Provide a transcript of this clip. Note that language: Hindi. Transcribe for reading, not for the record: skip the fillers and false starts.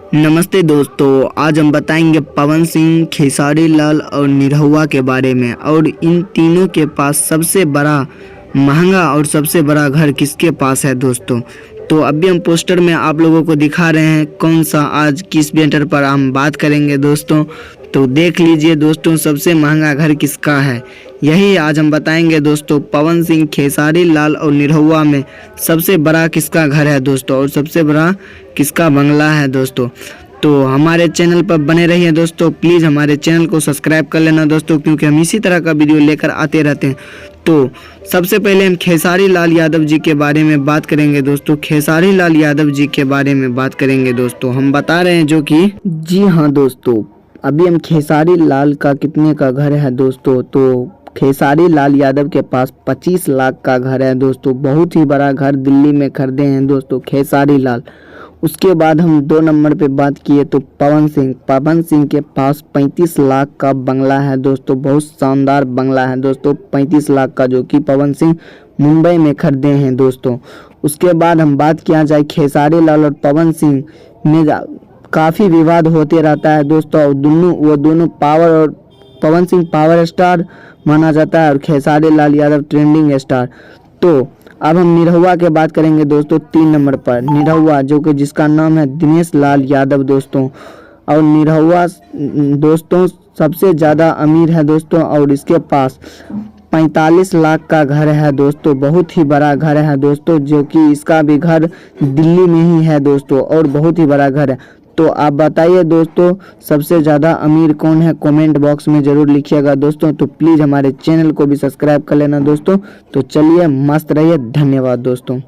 नमस्ते दोस्तों, आज हम बताएंगे पवन सिंह, खेसारी लाल और निरहुआ के बारे में। और इन तीनों के पास सबसे बड़ा महंगा और सबसे बड़ा घर किसके पास है दोस्तों। तो अभी हम पोस्टर में आप लोगों को दिखा रहे हैं कौन सा आज किस मैटर पर हम बात करेंगे दोस्तों। तो देख लीजिए दोस्तों, सबसे महंगा घर किसका है, यही आज हम बताएंगे दोस्तों। पवन सिंह, खेसारी लाल और निरहुआ में सबसे बड़ा किसका घर है दोस्तों, और सबसे बड़ा किसका बंगला है दोस्तों। तो हमारे चैनल पर बने रहिए दोस्तों, प्लीज़ हमारे चैनल को सब्सक्राइब कर लेना दोस्तों, क्योंकि हम इसी तरह का वीडियो लेकर आते रहते हैं। तो सबसे पहले हम खेसारी लाल यादव जी के बारे में बात करेंगे दोस्तों। खेसारी लाल यादव जी के बारे में बात करेंगे दोस्तों, हम बता रहे हैं जो कि जी हाँ दोस्तों, अभी हम खेसारी लाल का कितने का घर है दोस्तों। तो खेसारी लाल यादव के पास 25 लाख का घर है दोस्तों, बहुत ही बड़ा घर दिल्ली में खरीदे हैं दोस्तों खेसारी लाल। उसके बाद हम 2 नंबर पे बात किए तो पवन सिंह के पास 35 लाख का बंगला है दोस्तों, बहुत शानदार बंगला है दोस्तों, 35 लाख का, जो कि पवन सिंह मुंबई में खरीदे हैं दोस्तों। उसके बाद हम बात किया जाए खेसारी लाल और पवन सिंह में काफ़ी विवाद होते रहता है दोस्तों, और वो दोनों पावर, और पवन सिंह पावर स्टार माना जाता है और खेसारी लाल यादव ट्रेंडिंग स्टार। तो अब हम निरहुआ के बात करेंगे दोस्तों 3 नंबर पर। निरहुआ, जो कि जिसका नाम है दिनेश लाल यादव दोस्तों, और निरहुआ दोस्तों सबसे ज़्यादा अमीर है दोस्तों, और इसके पास 45 लाख का घर है दोस्तों, बहुत ही बड़ा घर है दोस्तों, जो कि इसका भी घर दिल्ली में ही है दोस्तों, और बहुत ही बड़ा घर है। तो आप बताइए दोस्तों, सबसे ज़्यादा अमीर कौन है, कमेंट बॉक्स में ज़रूर लिखिएगा दोस्तों। तो प्लीज़ हमारे चैनल को भी सब्सक्राइब कर लेना दोस्तों। तो चलिए, मस्त रहिए, धन्यवाद दोस्तों।